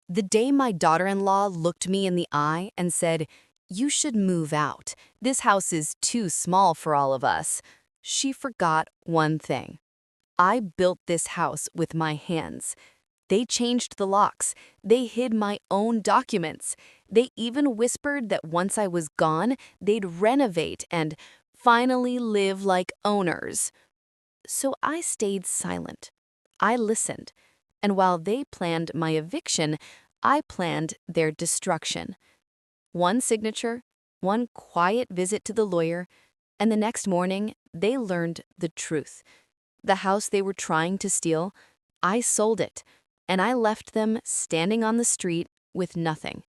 The day my daughter-in-law looked me in the eye and said, "You should move out. This house is too small for all of us," she forgot one thing. I built this house with my hands. They changed the locks. They hid my own documents. They even whispered that once I was gone, they'd renovate and finally live like owners. So I stayed silent. I listened. And while they planned my eviction, I planned their destruction. One signature, one quiet visit to the lawyer, and the next morning, they learned the truth. The house they were trying to steal, I sold it, and I left them standing on the street with nothing.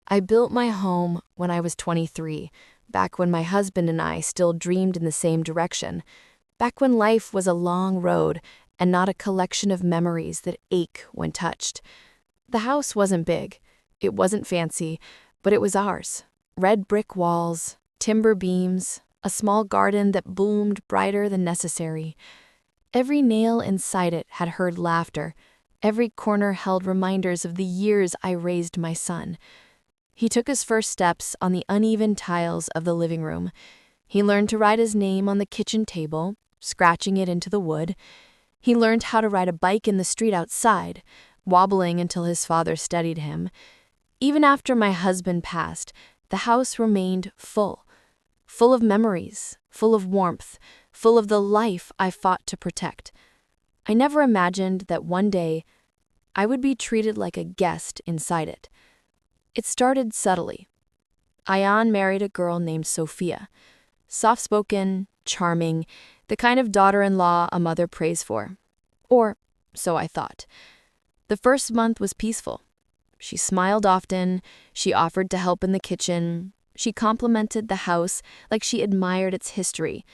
I built my home when I was 23, back when my husband and I still dreamed in the same direction, back when life was a long road and not a collection of memories that ache when touched. The house wasn't big, it wasn't fancy, but it was ours. Red brick walls, timber beams, a small garden that bloomed brighter than necessary. Every nail inside it had heard laughter. Every corner held reminders of the years I raised my son. He took his first steps on the uneven tiles of the living room. He learned to write his name on the kitchen table, scratching it into the wood. He learned how to ride a bike in the street outside, wobbling until his father steadied him. Even after my husband passed, the house remained full of memories, full of warmth, full of the life I fought to protect. I never imagined that one day I would be treated like a guest inside it. It started subtly. Ayan married a girl named Sophia. Soft-spoken, charming, the kind of daughter-in-law a mother prays for. Or so I thought. The first month was peaceful. She smiled often, she offered to help in the kitchen, she complimented the house like she admired its history.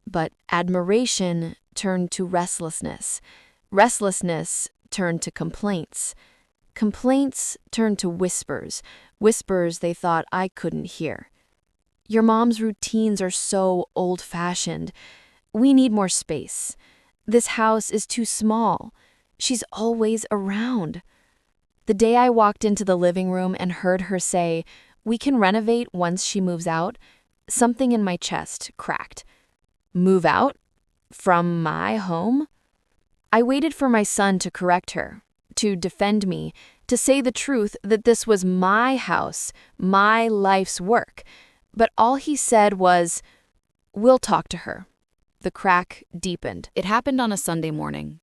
But admiration turned to restlessness. Restlessness turned to complaints. Complaints turned to whispers, whispers they thought I couldn't hear. "Your mom's routines are so old-fashioned. We need more space. This house is too small. She's always around." The day I walked into the living room and heard her say, "We can renovate once she moves out," something in my chest cracked. Move out? From my home? I waited for my son to correct her, to defend me, to say the truth that this was my house, my life's work. But all he said was, "We'll talk to her." The crack deepened. It happened on a Sunday morning.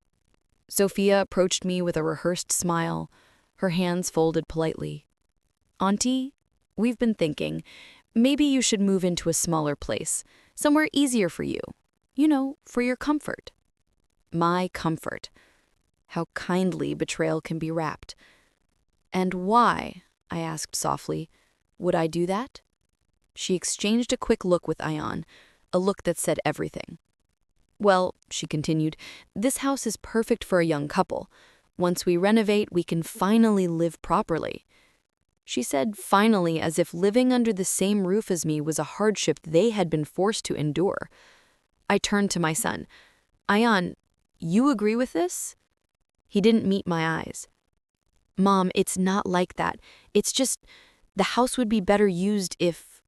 Sophia approached me with a rehearsed smile, her hands folded politely. "Auntie, we've been thinking, maybe you should move into a smaller place, somewhere easier for you. You know, for your comfort." My comfort. How kindly betrayal can be wrapped. "And why," I asked softly, "would I do that?" She exchanged a quick look with Ayan, a look that said everything. "Well," she continued, "this house is perfect for a young couple. Once we renovate, we can finally live properly." She said finally as if living under the same roof as me was a hardship they had been forced to endure. I turned to my son. "Ayan, you agree with this?" He didn't meet my eyes. "Mom, it's not like that. It's just the house would be better used if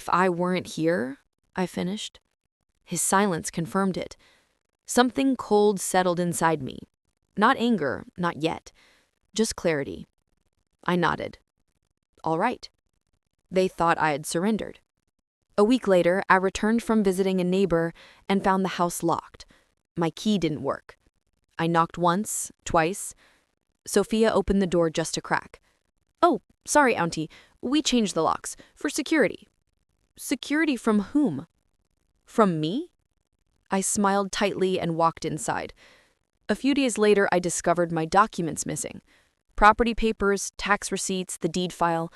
I weren't here," I finished. His silence confirmed it. Something cold settled inside me. Not anger, not yet. Just clarity. I nodded. All right. They thought I had surrendered. A week later, I returned from visiting a neighbor and found the house locked. My key didn't work. I knocked once, twice. Sophia opened the door just a crack. "Oh, sorry, Auntie. We changed the locks. For security." "Security from whom?" "From me?" I smiled tightly and walked inside. A few days later, I discovered my documents missing. Property papers, tax receipts, the deed file.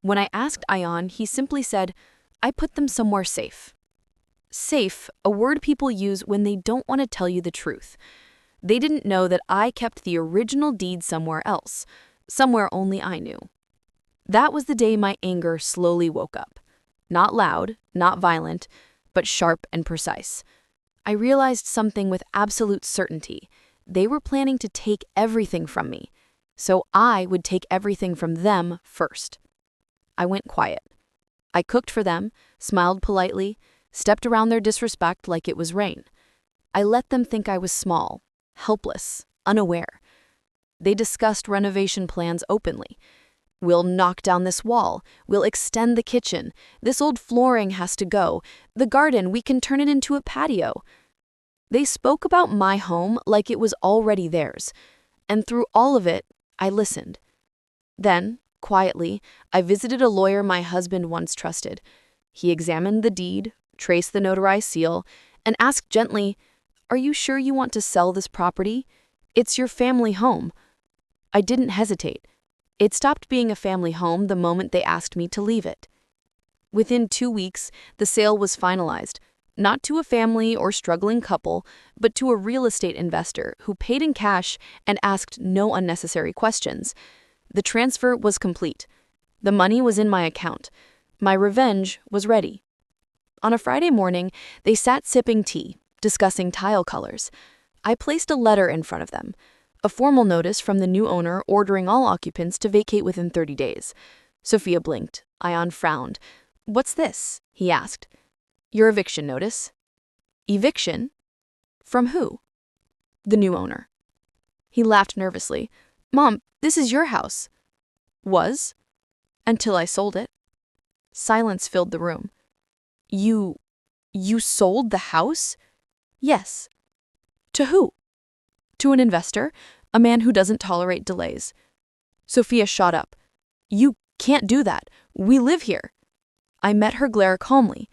When I asked Ayan, he simply said, "I put them somewhere safe." Safe, a word people use when they don't want to tell you the truth. They didn't know that I kept the original deed somewhere else, somewhere only I knew. That was the day my anger slowly woke up. Not loud, not violent, but sharp and precise. I realized something with absolute certainty. They were planning to take everything from me. so I would take everything from them first. I went quiet. I cooked for them, smiled politely, stepped around their disrespect like it was rain. I let them think I was small, helpless, unaware. They discussed renovation plans openly. We'll knock down this wall. We'll extend the kitchen. This old flooring has to go. The garden, we can turn it into a patio. They spoke about my home like it was already theirs. And through all of it, I listened. Then, quietly, I visited a lawyer my husband once trusted. He examined the deed, traced the notarized seal, and asked gently, "Are you sure you want to sell this property? It's your family home." I didn't hesitate. It stopped being a family home the moment they asked me to leave it. Within 2 weeks, the sale was finalized, not to a family or struggling couple, but to a real estate investor who paid in cash and asked no unnecessary questions. The transfer was complete. The money was in my account. My revenge was ready. On a Friday morning, they sat sipping tea, discussing tile colors. I placed a letter in front of them, a formal notice from the new owner ordering all occupants to vacate within 30 days. Sophia blinked. Ion frowned. "What's this?" he asked. "Your eviction notice." "Eviction? From who?" "The new owner." He laughed nervously. "Mom, this is your house." "Was? Until I sold it." Silence filled the room. You sold the house?" "Yes." "To who?" "To an investor, a man who doesn't tolerate delays." Sophia shot up. "You can't do that. We live here." I met her glare calmly.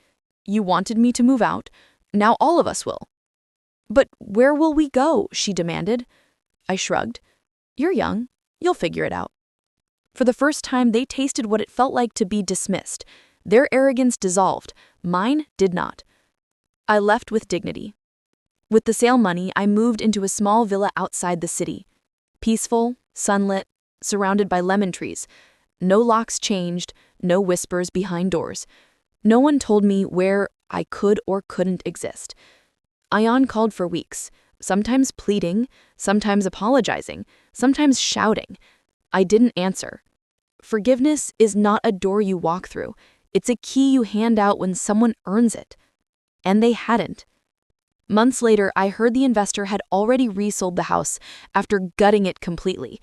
"You wanted me to move out. Now all of us will." "But where will we go?" she demanded. I shrugged. "You're young. You'll figure it out." For the first time, they tasted what it felt like to be dismissed. Their arrogance dissolved. Mine did not. I left with dignity. With the sale money, I moved into a small villa outside the city. Peaceful, sunlit, surrounded by lemon trees. No locks changed, no whispers behind doors. No one told me where I could or couldn't exist. Ion called for weeks, sometimes pleading, sometimes apologizing, sometimes shouting. I didn't answer. Forgiveness is not a door you walk through. It's a key you hand out when someone earns it. And they hadn't. Months later, I heard the investor had already resold the house after gutting it completely.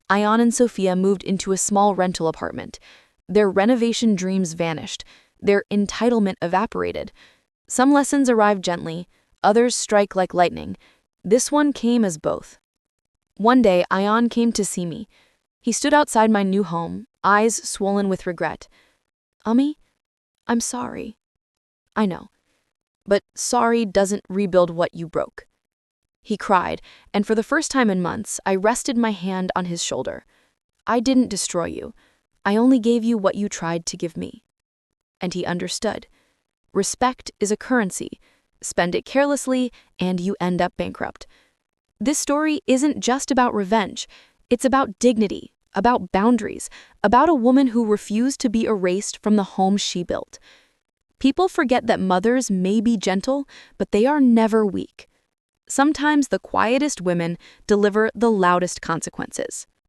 Ion and Sophia moved into a small rental apartment. Their renovation dreams vanished. Their entitlement evaporated. Some lessons arrived gently, others strike like lightning. This one came as both. One day, Ion came to see me. He stood outside my new home, eyes swollen with regret. "Ummi, I'm sorry." "I know. But sorry doesn't rebuild what you broke." He cried, and for the first time in months, I rested my hand on his shoulder. "I didn't destroy you. I only gave you what you tried to give me." And he understood. Respect is a currency. Spend it carelessly, and you end up bankrupt. This story isn't just about revenge. It's about dignity, about boundaries, about a woman who refused to be erased from the home she built. People forget that mothers may be gentle, but they are never weak. Sometimes the quietest women deliver the loudest consequences.